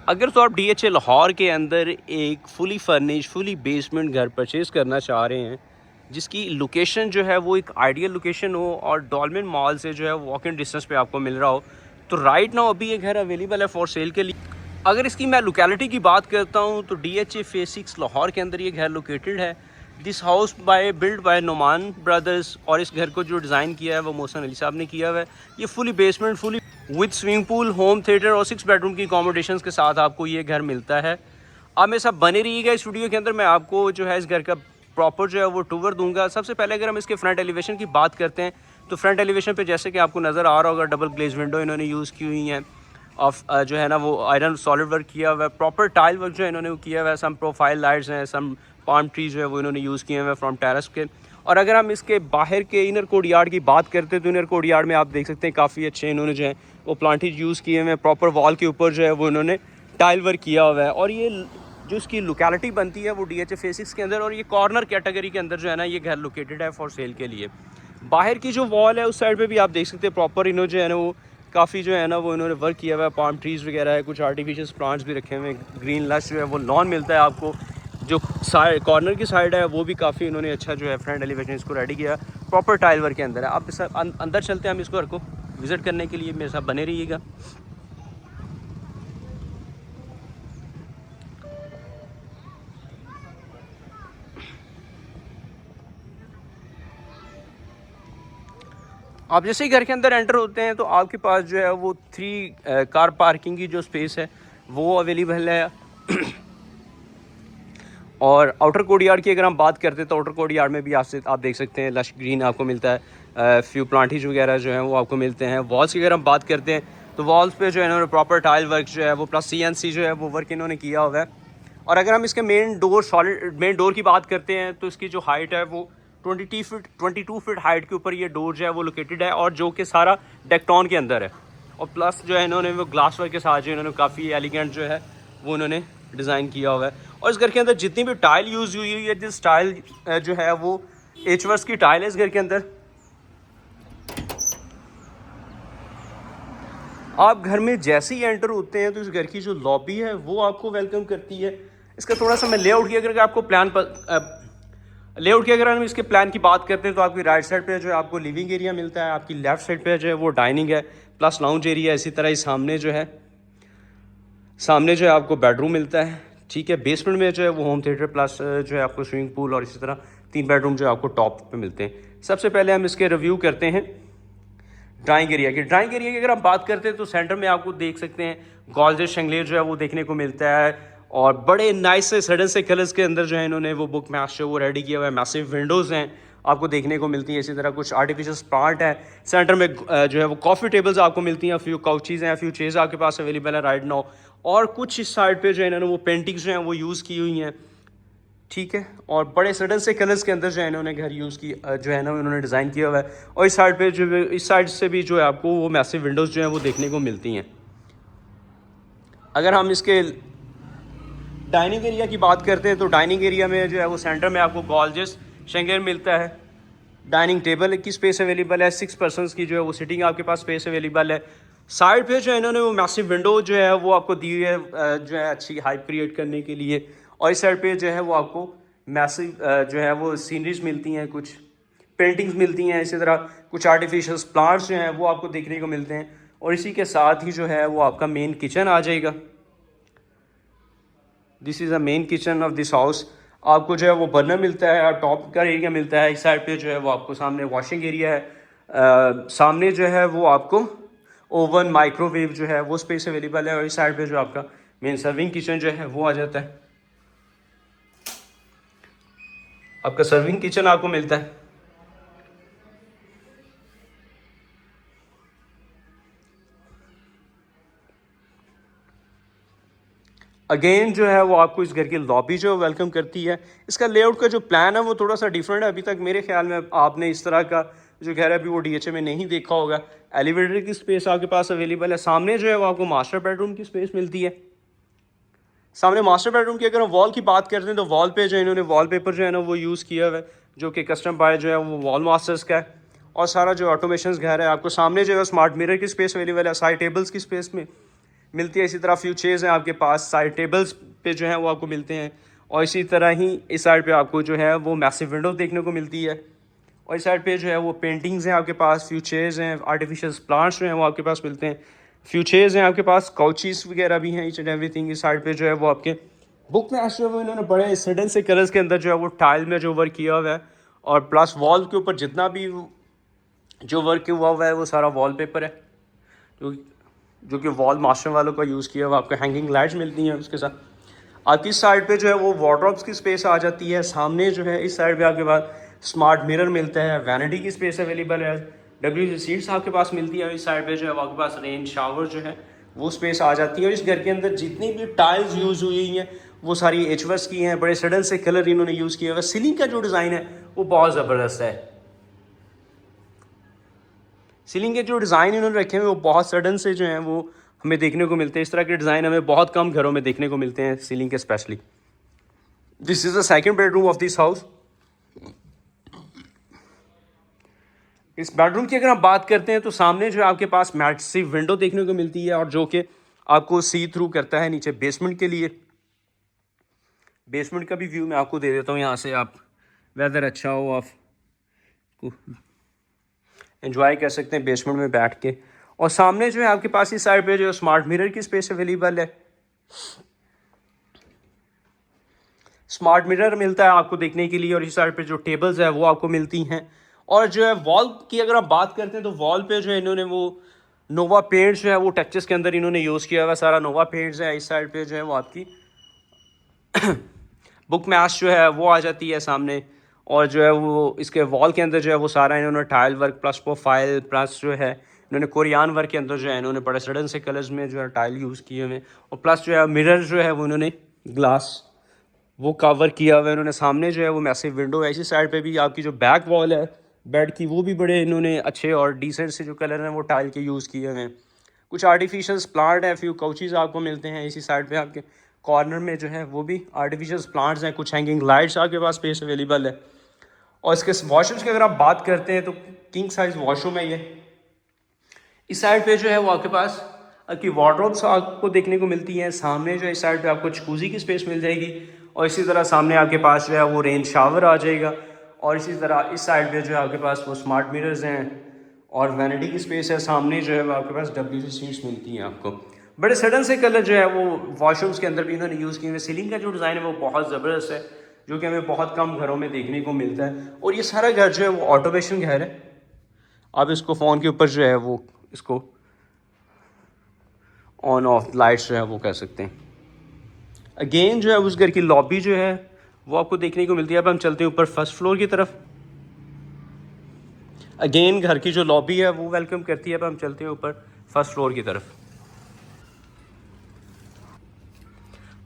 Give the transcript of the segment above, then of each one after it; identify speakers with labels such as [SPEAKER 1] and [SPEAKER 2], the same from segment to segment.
[SPEAKER 1] अगर तो आप DHA लाहौर के अंदर एक फुली फर्निश फुली बेसमेंट घर परचेज़ करना चाह रहे हैं, जिसकी लोकेशन जो है वो एक आइडियल लोकेशन हो और डॉल्मेन मॉल से जो है वॉक इन डिस्टेंस पे आपको मिल रहा हो, तो राइट नाउ अभी ये घर अवेलेबल है फॉर सेल के लिए। अगर इसकी मैं लोकेलिटी की बात करता हूँ तो DHA फेज 6 लाहौर के अंदर ये घर लोकेटेड है। This house build by Numan brothers, और इस घर को जो डिज़ाइन किया है वो मोहसन अली साहब ने किया हुआ है। ये fully basement fully with swimming pool, home theatre और 6 बेडरूम की अकोमोडेशंस के साथ आपको ये घर मिलता है। आप मेरे साथ बने रहिएगा इस वीडियो के अंदर, मैं आपको जो है इस घर का प्रॉपर जो है वो टूर दूंगा। सबसे पहले अगर हम इसके फ्रंट एलिवेशन की बात करते हैं तो फ्रंट एलिवेशन पे जैसे कि आपको नज़र आ रहा होगा डबल ग्लेज विंडो इन्होंने यूज़ की हुई हैं। ऑफ जो है ना वो आयरन सॉलिड वर्क किया हुआ है, प्रॉपर टाइल वर्क जो है इन्होंने किया हुआ है। सम प्रोफाइल लाइट्स हैं, सम पाम ट्रीज जो है वो इन्होंने यूज़ किए हुए हैं फ्रॉम टेरेस के। और अगर हम इसके बाहर के इनर कोर्ट यार्ड की बात करते हैं तो इनर कोर्ट यार्ड में आप देख सकते हैं काफ़ी अच्छे इन्होंने जो है वो प्लांटेज यूज़ किए हुए हैं। प्रॉपर वॉल के ऊपर जो है वो इन्होंने टाइल वर्क किया हुआ है। और ये जो इसकी लोकेलिटी बनती है वो DHA फेज 6 के अंदर, और ये कॉर्नर कैटेगरी के अंदर जो है ना ये घर लोकेटेड है फॉर सेल के लिए। बाहर की जो वॉल है उस साइड पे भी आप देख सकते हैं प्रॉपर इन्होंने जो है ना वो काफ़ी जो है ना वो इन्होंने वर्क किया हुआ है। पाम ट्रीज़ वगैरह है, कुछ आर्टिफिशियल प्लांट्स भी रखे हुए हैं। ग्रीन लश जो है वो लॉन मिलता है आपको। जो साइड कॉर्नर की साइड है वो भी काफ़ी इन्होंने अच्छा जो है फ्रंट एलिवेशन इसको रेडी किया, प्रॉपर टाइल वर्क के अंदर है। आप अंदर चलते हैं हम इसको घर को विज़िट करने के लिए, मेरे साथ बने रहिएगा। आप जैसे ही घर के अंदर एंटर होते हैं तो आपके पास जो है वो 3 कार पार्किंग की जो स्पेस है वो अवेलेबल है। और आउटर कोर्ट यार्ड की अगर हम बात करते हैं तो आउटर कोर्ट यार्ड में भी आप देख सकते हैं लश ग्रीन आपको मिलता है। फ्यू प्लांटेज वगैरह जो हैं वो आपको मिलते हैं। वॉल्स की अगर हम बात करते हैं तो वॉल्स पे जो है इन्होंने प्रॉपर टाइल वर्क जो है वो प्लस CNC जो है वो वर्क इन्होंने किया हुआ है। और अगर हम इसके मेन डोर की बात करते हैं तो इसकी जो हाइट है वो 22 फीट हाइट के ऊपर ये डोर जो है वो लोकेटेड है, और जो कि सारा डेक्टॉन के अंदर है। और प्लस जो है इन्होंने वो ग्लास वर्क के साथ जो इन्होंने काफ़ी एलिगेंट जो है वो इन्होंने डिज़ाइन किया हुआ है। और इस घर के अंदर जितनी भी टाइल यूज़ हुई हुई है, जिस टाइल जो है वो एचवर्स की टाइल है इस घर के अंदर। आप घर में जैसे ही एंटर होते हैं तो इस घर की जो लॉबी है वो आपको वेलकम करती है। इसका थोड़ा सा मैं लेआउट की अगर आपको लेआउट की अगर हम इसके प्लान की बात करते हैं तो आपकी राइट साइड पे जो है आपको लिविंग एरिया मिलता है, आपकी लेफ्ट साइड पे जो है वो डाइनिंग है प्लस लाउंज एरिया। इसी तरह ही सामने जो है आपको बेडरूम मिलता है। ठीक है, बेसमेंट में जो है वो होम थिएटर प्लस जो है आपको स्विमिंग पूल, और इसी तरह 3 बेडरूम जो है आपको टॉप पे मिलते हैं। सबसे पहले हम इसके रिव्यू करते हैं ड्राइंग एरिया की अगर हम बात करते हैं तो सेंटर में आपको देख सकते हैं गॉर्जियस शैंडिलियर जो है वो देखने को मिलता है। और बड़े नाइस से सडन से कलर्स के अंदर जो है इन्होंने वो बुक मैच जो वो रेडी किया हुआ है। मैसिव विंडोज़ हैं आपको देखने को मिलती है। इसी तरह कुछ आर्टिफिशियल प्लांट है सेंटर में। जो है वो कॉफ़ी टेबल्स आपको मिलती हैं, फ्यू काउचीज़ हैं, फ्यू चेयर्स आपके पास अवेलेबल है राइट नाउ। और कुछ इस साइड पे जो है इन्होंने वो पेंटिंग्स जो हैं वो यूज़ की हुई हैं। ठीक है, और बड़े सडन से कलर्स के अंदर जो है इन्होंने घर यूज़ की जो है ना उन्होंने डिज़ाइन किया हुआ है। और इस साइड पे जो इस साइड से भी जो है आपको वो मैसिव विंडोज़ जो हैं वो देखने को मिलती हैं। अगर हम इसके डाइनिंग एरिया की बात करते हैं तो डाइनिंग एरिया में जो है वो सेंटर में आपको गॉर्जियस शैंडिलियर मिलता है। डाइनिंग टेबल की स्पेस अवेलेबल है, 6 पर्सनस की जो है वो सिटिंग आपके पास स्पेस अवेलेबल है। साइड पे जो है इन्होंने वो मैसिव विंडो जो है वो आपको दी हुई है जो है अच्छी हाइप क्रिएट करने के लिए। और इस साइड पे जो है वो आपको मैसिव जो है वो सीनरीज मिलती हैं, कुछ पेंटिंग्स मिलती हैं। इसी तरह कुछ आर्टिफिशियल प्लांट्स जो हैं वो आपको देखने को मिलते हैं। और इसी के साथ ही जो है वो आपका मेन किचन आ जाएगा। This is a main kitchen of this house. आपको जो है वो बर्नर मिलता है और टॉप का एरिया मिलता है। इस साइड पे जो है वो आपको सामने वॉशिंग एरिया है। सामने जो है वो आपको ओवन माइक्रोवेव जो है वो स्पेस अवेलेबल है। और इस साइड पे जो आपका मेन सर्विंग किचन जो है वो आ जाता है। आपका सर्विंग किचन आपको मिलता है। अगेन जो है वो आपको इस घर की लॉबी जो वेलकम करती है। इसका लेआउट का जो प्लान है वो थोड़ा सा डिफरेंट है। अभी तक मेरे ख्याल में आपने इस तरह का जो घर है अभी वो DHA में नहीं देखा होगा। एलिवेटर की स्पेस आपके पास अवेलेबल है। सामने जो है वो आपको मास्टर बेडरूम की स्पेस मिलती है। सामने मास्टर बेडरूम की अगर हम वॉल की बात करते हैं तो वॉल पे जो इन्होंने वॉलपेपर जो है ना वो यूज़ किया हुआ है, जो कि कस्टम बाय जो है वो वॉल मास्टर्स का है। और सारा जो ऑटोमेशन घर है आपको सामने जो है स्मार्ट मिरर की स्पेस अवेलेबल है। साइड टेबल्स की स्पेस में मिलती है। इसी तरह फ्यू चेयर्स हैं आपके पास, साइड टेबल्स पे जो है वो आपको मिलते हैं। और इसी तरह ही इस साइड पे आपको जो है वो मैसिव विंडो देखने को मिलती है। और इस साइड पे जो है वो पेंटिंग्स हैं आपके पास, फ्यू चेयर्स हैं, आर्टिफिशियल प्लांट्स जो हैं वो आपके पास मिलते हैं। फ्यू चेयर्स हैं आपके पास, काउचीज वगैरह भी हैं, ईच एंड एवरीथिंग। इस साइड पे जो है वो आपके बुक में जो है वो इन्होंने बड़े सडन से कलर्स के अंदर जो है वो टाइल में जो वर्क किया हुआ है। और प्लस वॉल के ऊपर जितना भी जो वर्क हुआ हुआ है वो सारा वॉलपेपर है, जो जो कि वॉल मास्टर वालों का यूज़ किया हुआ। आपको हैंगिंग लाइट्स मिलती हैं उसके साथ। आपकी साइड पे जो है वो वार्डरोब्स की स्पेस आ जाती है। सामने जो है इस साइड पे आपके पास स्मार्ट मिरर मिलता है, वैनिटी की स्पेस अवेलेबल है, डब्ल्यू सीट्स आपके पास मिलती है। इस साइड पे जो है आपके पास रेन शावर जो है वो स्पेस आ जाती है। और इस घर के अंदर जितनी भी टाइल्स यूज़ हुई हैं वो सारी एचवर्स की हैं, बड़े सडन से कलर इन्होंने यूज़ किया हुआ है। सीलिंग का जो डिज़ाइन है वो बहुत ज़बरदस्त है। सीलिंग के जो डिज़ाइन इन्होंने रखे हुए वो बहुत सडन से जो हैं वो हमें देखने को मिलते हैं। इस तरह के डिज़ाइन हमें बहुत कम घरों में देखने को मिलते हैं, सीलिंग के specially. This is the second bedroom of this house. इस बेडरूम की अगर हम बात करते हैं तो सामने जो है आपके पास मैसिव विंडो देखने को मिलती है, और जो कि आपको सी थ्रू करता है नीचे बेसमेंट के लिए। बेसमेंट का भी व्यू मैं आपको दे देता हूँ यहाँ से, आप वेदर अच्छा हो आप एंजॉय कर सकते हैं बेसमेंट में बैठ के। और सामने जो है आपके पास इस साइड पे जो स्मार्ट मिरर की स्पेस अवेलेबल है। स्मार्ट मिरर मिलता है आपको देखने के लिए। और इस साइड पे जो टेबल्स है वो आपको मिलती हैं। और जो है वॉल की अगर आप बात करते हैं तो वॉल पे जो है इन्होंने वो नोवा पेंट्स जो है वो टचेस के अंदर इन्होंने यूज़ किया हुआ, सारा नोवा पेंट्स है। इस साइड पे जो है वो आपकी बुक मैच जो है वो आ जाती है सामने। और जो है वो इसके वॉल के अंदर जो है वो सारा इन्होंने tile work plus profile plus जो है इन्होंने कोरियान वर्क के अंदर जो है इन्होंने बड़े सडन से कलर्स में जो है टाइल यूज़ किए हुए। और प्लस जो है मिरर जो है वो इन्होंने ग्लास वो कवर किया हुआ है इन्होंने। सामने जो है वो मैसिव विंडो है। इसी साइड पे भी आपकी जो बैक वॉल है बेड की वो भी बड़े इन्होंने अच्छे और डिसेंट से जो कलर हैं वो टाइल के यूज़ किए हुए हैं। कुछ आर्टिफिशियल प्लांट है, फ्यू काउचीज़ आपको मिलते हैं। इसी साइड पे आपके कॉर्नर में जो है वो भी आर्टिफिशियल प्लांट्स हैं। कुछ हैंगिंग लाइट्स आपके पास स्पेस अवेलेबल है। और इसके वॉशरूम्स की अगर आप बात करते हैं तो किंग साइज वॉशरूम है ये। इस साइड पे जो है वो आपके पास आपकी वार्डरोब्स आपको देखने को मिलती हैं। सामने जो है इस साइड पे आपको जकूज़ी की स्पेस मिल जाएगी। और इसी तरह सामने आपके पास जो है वो रेन शावर आ जाएगा। और इसी तरह इस साइड पे जो है आपके पास वो स्मार्ट मिरर्स हैं और वैनिटी की स्पेस है। सामने जो है वो आपके पास डब्ल्यू सीट्स मिलती हैं आपको। बड़े सडन से कलर जो है वो वॉशरूम्स के अंदर भी इन्होंने यूज़ किए हुए। सीलिंग का जो डिज़ाइन है वो बहुत ज़बरदस्त है, जो कि हमें बहुत कम घरों में देखने को मिलता है। और ये सारा घर जो है वो ऑटोमेशन घर है। आप इसको फ़ोन के ऊपर जो है वो इसको ऑन ऑफ लाइट्स जो है वो कर सकते हैं। अगेन जो है उस घर की लॉबी जो है वो आपको देखने को मिलती है। अब हम चलते हैं ऊपर फर्स्ट फ्लोर की तरफ। अगेन घर की जो लॉबी है वो वेलकम करती है। अब हम चलते हैं ऊपर फर्स्ट फ्लोर की तरफ।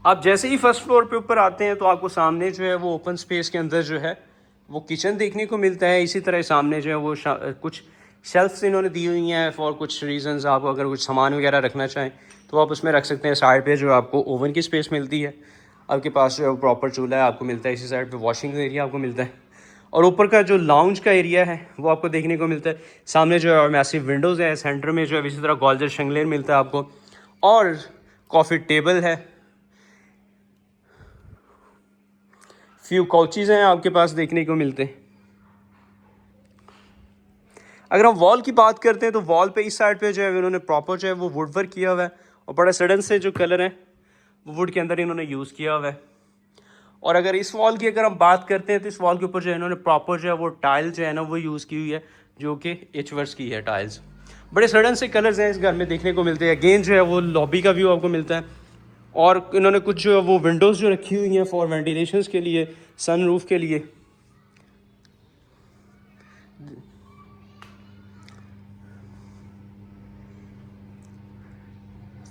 [SPEAKER 1] आप जैसे ही फर्स्ट फ्लोर पे ऊपर आते हैं तो आपको सामने जो है वो ओपन स्पेस के अंदर जो है वो किचन देखने को मिलता है। इसी तरह सामने जो है वो कुछ शेल्फ्स इन्होंने दी हुई हैं फॉर कुछ रीजंस। आप अगर कुछ सामान वगैरह रखना चाहें तो आप उसमें रख सकते हैं। साइड पे जो आपको ओवन की स्पेस मिलती है। आपके पास जो है वो प्रॉपर चूल्हा है आपको मिलता है। इसी साइड पे वॉशिंग एरिया आपको मिलता है। और ऊपर का जो लाउंज का एरिया है वो आपको देखने को मिलता है। सामने जो है मैसिव विंडोज़ है। सेंटर में जो है इसी तरह गॉल्जर शंगलेर मिलता है आपको। और कॉफ़ी टेबल है, फ्यू काउचीज़ हैं आपके पास देखने को मिलते हैं। अगर हम वॉल की बात करते हैं तो वॉल पे इस साइड पे जो है इन्होंने प्रॉपर जो है वो वुड वर्क किया हुआ है। और बड़ा सडन से जो कलर है वो वुड के अंदर इन्होंने यूज़ किया हुआ है। और अगर इस वॉल की अगर हम बात करते हैं तो इस वॉल के ऊपर जो है इन्होंने प्रॉपर जो है वो टाइल जो है ना वो यूज़ की हुई है, जो कि एचवर्स की है टाइल्स। बड़े सडन से कलर्स हैं इस घर में देखने को मिलते हैं। अगेन जो है वो लॉबी का व्यू आपको मिलता है। और इन्होंने कुछ जो है वो विंडोज़ जो रखी हुई हैं फॉर वेंटिलेशन के लिए, सन रूफ के लिए।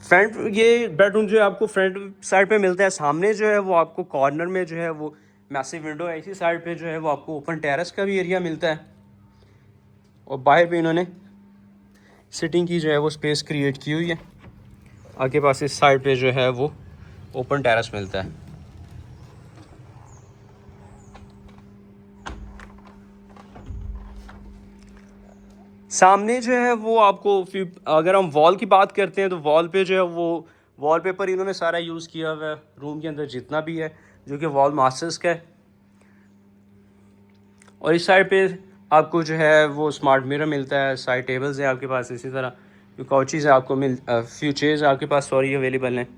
[SPEAKER 1] फ्रंट ये बेडरूम जो है आपको फ्रंट साइड पे मिलता है। सामने जो है वो आपको कॉर्नर में जो है वो मैसिव विंडो है। इसी साइड पे जो है वो आपको ओपन टेरेस का भी एरिया मिलता है। और बाहर भी इन्होंने सिटिंग की जो है वो स्पेस क्रिएट की हुई है। आगे पास इस साइड पे जो है वो ओपन टेरेस मिलता है। सामने जो है वो आपको अगर हम वॉल की बात करते हैं तो वॉल पे जो है वो वॉलपेपर इन्होंने सारा यूज़ किया हुआ है रूम के अंदर जितना भी है, जो कि वॉल मास्टर्स का है। और इस साइड पे आपको जो है वो स्मार्ट मिरर मिलता है, साइड टेबल्स हैं आपके पास, इसी तरह जो काउचेज़ है आपको फ्यू चेयर्स आपके पास अवेलेबल हैं,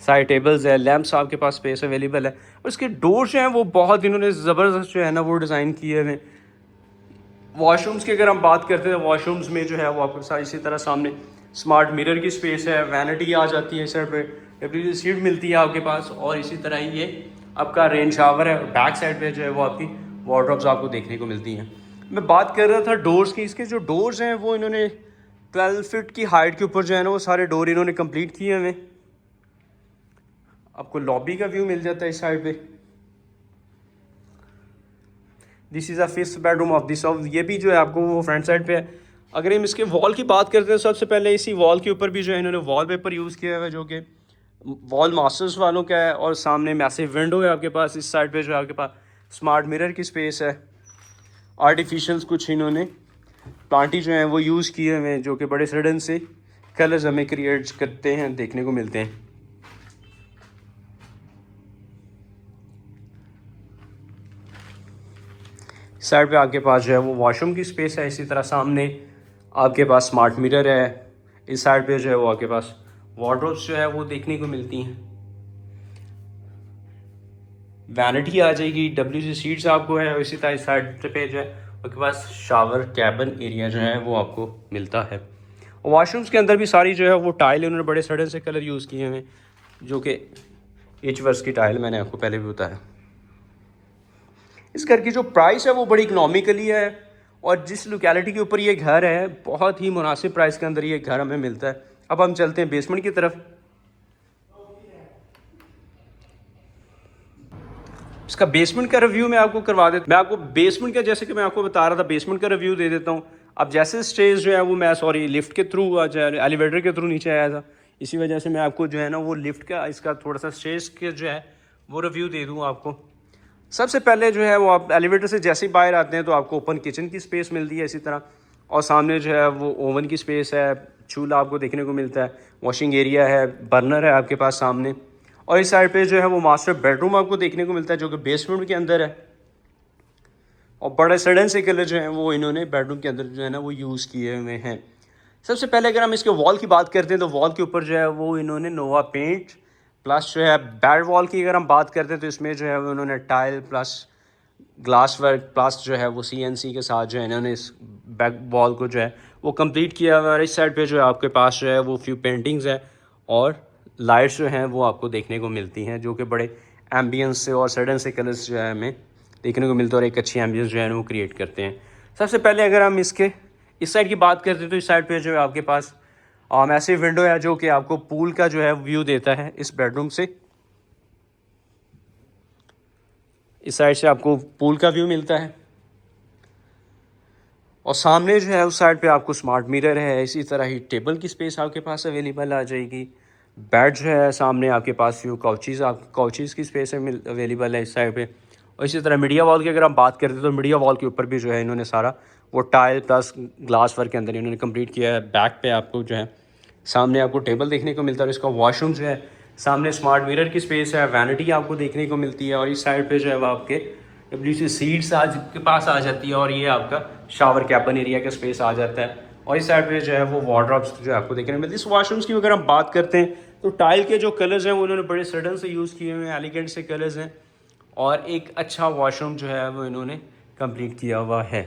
[SPEAKER 1] साइड टेबल्स है, लैंप्स आपके पास स्पेस अवेलेबल है। और इसके डोर जो हैं वो बहुत इन्होंने ज़बरदस्त जो है ना वो डिज़ाइन किए हुए हैं। वॉशरूम्स की अगर हम बात करते हैं, वॉशरूम्स में जो है वो आपके साथ इसी तरह सामने स्मार्ट मिरर की स्पेस है, वैनिटी आ जाती है, इस साइड पे डब्ल्यू सीट मिलती है आपके पास, और इसी तरह ही ये आपका रेन शावर है। बैक साइड पे जो है वो आपकी वार्डरोब्स आपको देखने को मिलती हैं। मैं बात कर रहा था डोर्स की, इसके जो डोर्स हैं वो इन्होंने 12 फीट की हाइट के ऊपर जो है ना वो सारे डोर इन्होंने कंप्लीट किए हुए। आपको लॉबी का व्यू मिल जाता है इस साइड पे। This is a fifth bedroom of this of, ये भी जो है आपको वो फ्रंट साइड पे है। अगर हम इसके वॉल की बात करते हैं, सबसे पहले इसी वॉल के ऊपर भी जो है इन्होंने वॉलपेपर यूज़ किया हुआ है, जो कि वॉल मास्टर्स वालों का है। और सामने मैसिव विंडो है आपके पास, इस साइड पे जो है आपके पास स्मार्ट मिरर की स्पेस है। आर्टिफिशियल्स कुछ इन्होंने प्लांटी जो हैं वो यूज़ किए हुए हैं, जो कि बड़े सडन से कलर्स हमें क्रिएट करते हैं, देखने को मिलते हैं। साइड पे आपके पास जो है वो वॉशरूम की स्पेस है, इसी तरह सामने आपके पास स्मार्ट मिरर है। इस साइड पे जो है वो आपके पास वार्डरोब्स जो है वो देखने को मिलती हैं। वैनिटी आ जाएगी, डब्ल्यू सीट्स आपको है, और इसी तरह इस साइड पे जो है आपके पास शावर कैबिन एरिया जो है वो आपको मिलता है। और वॉशरूम्स के अंदर भी सारी जो है वो टाइल उन्होंने बड़े सडन से कलर यूज़ किए हैं, जो कि एच वर्स की टाइल मैंने आपको पहले भी बताया। इस घर की जो प्राइस है वो बड़ी इकनॉमिकली है, और जिस लोकेलिटी के ऊपर ये घर है बहुत ही मुनासिब प्राइस के अंदर ये घर हमें मिलता है। अब हम चलते हैं बेसमेंट की तरफ। इसका बेसमेंट का रिव्यू मैं आपको करवा देता हूँ। मैं आपको बेसमेंट का, जैसे कि मैं आपको बता रहा था, बेसमेंट का रिव्यू दे देता हूँ। अब जैसे स्टेज जो है वो मैं लिफ्ट के थ्रू एलिवेटर के थ्रू नीचे आया था, इसी वजह से मैं आपको जो है ना वो लिफ्ट का इसका थोड़ा सा स्टेज के जो है वो रिव्यू दे दूँ आपको। सबसे पहले जो है वो आप एलिवेटर से जैसे ही बाहर आते हैं तो आपको ओपन किचन की स्पेस मिलती है इसी तरह, और सामने जो है वो ओवन की स्पेस है, चूल्हा आपको देखने को मिलता है, वॉशिंग एरिया है, बर्नर है आपके पास सामने। और इस साइड पे जो है वो मास्टर बेडरूम आपको देखने को मिलता है, जो कि बेसमेंट के अंदर है। और बड़े सडन से कलर जो हैं वो इन्होंने बेडरूम के अंदर जो है ना वो यूज़ किए हुए हैं। सबसे पहले अगर हम इसके वॉल की बात करते हैं तो वॉल के ऊपर जो है वो इन्होंने नोवा पेंट प्लस जो है बैड वॉल की अगर हम बात करते हैं तो इसमें जो है वो उन्होंने tile plus glass work plus जो है वो CNC के साथ जो है इन्होंने इस बैक वॉल को जो है वो कंप्लीट किया हुआ है। और इस साइड पे जो है आपके पास जो है वो फ्यू पेंटिंग्स है और लाइट्स जो हैं वो आपको देखने को मिलती हैं, जो कि बड़े एम्बियंस से और सडन से कलर्स जो है हमें देखने को मिलते हैं और एक अच्छी एम्बियंस जो है वो क्रिएट करते हैं। सबसे पहले अगर हम इसके इस साइड की बात करते हैं तो इस साइड पे जो है आपके पास ऐसी विंडो है जो कि आपको पूल का जो है व्यू देता है इस बेडरूम से। इस साइड से आपको पूल का व्यू मिलता है, और सामने जो है उस साइड पे आपको स्मार्ट मिरर है। इसी तरह ही टेबल की स्पेस आपके पास अवेलेबल आ जाएगी। बेड जो है सामने आपके पास व्यू काउचीज़ की स्पेस अवेलेबल है इस साइड पे। और इसी तरह मीडिया वॉल की अगर हम बात करते हैं तो मीडिया वॉल के ऊपर भी जो है इन्होंने सारा वो टाइल प्लस ग्लास वर्क के अंदर इन्होंने कंप्लीट किया है। बैक पे आपको जो है सामने आपको टेबल देखने को मिलता है, और इसका वॉशरूम जो है सामने स्मार्ट मिरर की स्पेस है, वैनिटी आपको देखने को मिलती है। और इस साइड पे जो है वो आपके WC सीट्स आज के पास आ जाती है, और ये आपका शावर कैबिन एरिया का स्पेस आ जाता है। और इस साइड पे जो है वो वार्डरोब्स जो है आपको देखने को मिलती है। इस वॉशरूम्स की अगर हम बात करते हैं तो टाइल के जो कलर्स हैं वो उन्होंने बड़े सडन से यूज़ किए हुए हैं, एलिगेंट से कलर्स हैं, और एक अच्छा वॉशरूम जो है वो इन्होंने कंप्लीट किया हुआ है।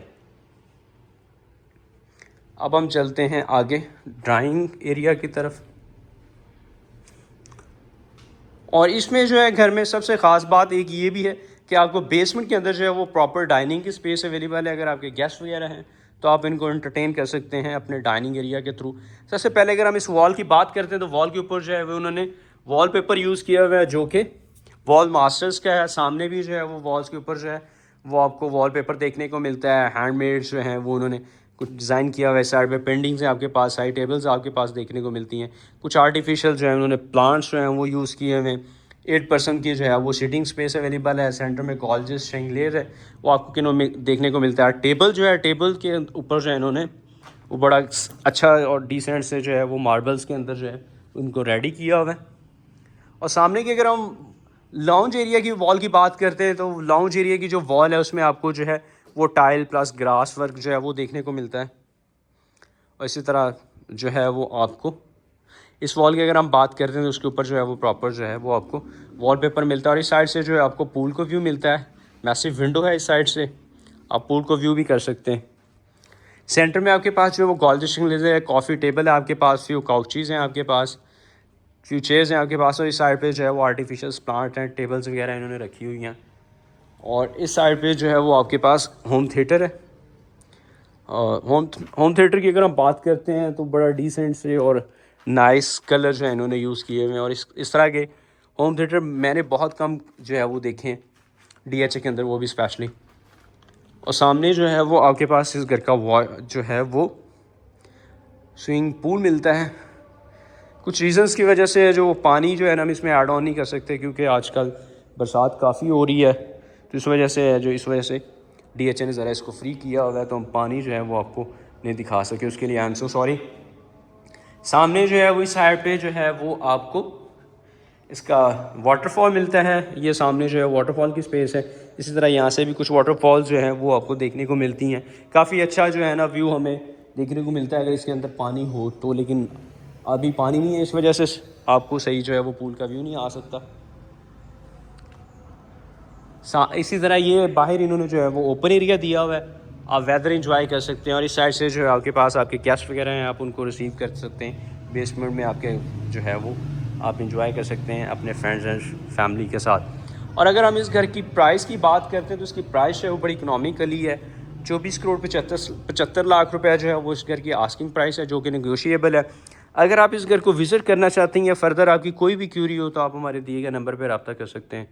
[SPEAKER 1] अब हम चलते हैं आगे ड्राइंग एरिया की तरफ। और इसमें जो है घर में सबसे ख़ास बात एक ये भी है कि आपको बेसमेंट के अंदर जो है वो प्रॉपर डाइनिंग की स्पेस अवेलेबल है। अगर आपके गेस्ट वगैरह हैं तो आप इनको एंटरटेन कर सकते हैं अपने डाइनिंग एरिया के थ्रू। सबसे पहले अगर हम इस वॉल की बात करते हैं तो वॉल के ऊपर जो है वो उन्होंने वॉलपेपर यूज़ किया हुआ है, जो कि वॉल मास्टर्स का है। सामने भी जो है वो वॉल्स के ऊपर जो है वो आपको वॉलपेपर देखने को मिलता है। हैंडमेड जो है वो उन्होंने कुछ डिज़ाइन किया हुआ है। साइड पे पेंटिंग्स हैं आपके पास, साइड टेबल्स आपके पास देखने को मिलती हैं। कुछ आर्टिफिशियल जो है उन्होंने प्लांट्स जो हैं वो यूज़ किए हुए हैं। 8% की जो है वो सीटिंग स्पेस अवेलेबल है। सेंटर में गॉर्जियस शैंगलियर है वो आपको किनो में देखने को मिलता है। टेबल जो है टेबल के ऊपर जो है इन्होंने वो बड़ा अच्छा और डिसेंट से जो है वो मार्बल्स के अंदर जो है उनको रेडी किया हुआ है। और सामने की अगर हम लाउंज एरिया की वॉल की बात करते हैं तो लाउंज एरिया की जो वॉल है उसमें आपको जो है वो टाइल प्लस ग्रास वर्क जो है वो देखने को मिलता है। और इसी तरह जो है वो आपको इस वॉल की अगर हम बात करते हैं तो उसके ऊपर जो है वो प्रॉपर जो है वो आपको वॉलपेपर मिलता है। और इस साइड से जो है आपको पूल को व्यू मिलता है। मैसिव विंडो है इस साइड से, आप पूल को व्यू भी कर सकते हैं। सेंटर में आपके पास जो है वो गोल्ड लेजर है, कॉफ़ी टेबल है आपके पास, फ्यू काउचीज़ हैं आपके पास, फ्यू चेयर्स हैं आपके पास। और इस साइड पे जो है वो आर्टिफिशियल प्लांट हैं, टेबल्स वगैरह इन्होंने रखी हुई हैं। और इस साइड पे जो है वो आपके पास होम थिएटर है। और होम थिएटर की अगर हम बात करते हैं तो बड़ा डिसेंट से और नाइस कलर जो है इन्होंने यूज़ किए हुए हैं। और इस तरह के होम थिएटर मैंने बहुत कम जो है वो देखे हैं DHA के अंदर, वो भी स्पेशली। और सामने जो है वो आपके पास इस घर का जो है वो स्विमिंग पूल मिलता है। कुछ रीज़न्स की वजह से जो पानी जो है ना हम इसमें ऐड ऑन नहीं कर सकते क्योंकि आजकल बरसात काफ़ी हो रही है, तो इस वजह से इस वजह से DHA ने ज़रा इसको फ्री किया हुआ है, तो हम पानी जो है वो आपको नहीं दिखा सके, उसके लिए आई एम सो सॉरी। सामने जो है वो इस साइड पे जो है वो आपको इसका वाटरफॉल मिलता है। ये सामने जो है वाटरफॉल की स्पेस है। इसी तरह यहाँ से भी कुछ वाटरफॉल्स जो हैं वो आपको देखने को मिलती हैं। काफ़ी अच्छा जो है ना व्यू हमें देखने को मिलता है अगर इसके अंदर पानी हो तो, लेकिन अभी पानी नहीं है, इस वजह से आपको सही जो है वो पूल का व्यू नहीं आ सकता। इसी तरह ये बाहर इन्होंने जो है वो ओपन एरिया दिया हुआ है, आप वेदर एंजॉय कर सकते हैं। और इस साइड से जो है आपके पास आपके गेस्ट वगैरह हैं, आप उनको रिसीव कर सकते हैं। बेसमेंट में आपके जो है वो आप इंजॉय कर सकते हैं अपने फ्रेंड्स एंड फैमिली के साथ। और अगर हम इस घर की प्राइस की बात करते हैं तो इसकी प्राइस जो है वो बड़ी इकनॉमिकली है। 24 करोड़ 75 लाख रुपए जो है वो इस घर की आस्किंग प्राइस है, जो कि नेगोशिएबल है। अगर आप इस घर को विज़िट करना चाहते हैं या फर्दर आपकी कोई भी क्यूरी हो तो आप हमारे दिए गए नंबर पर रब्ता कर सकते हैं।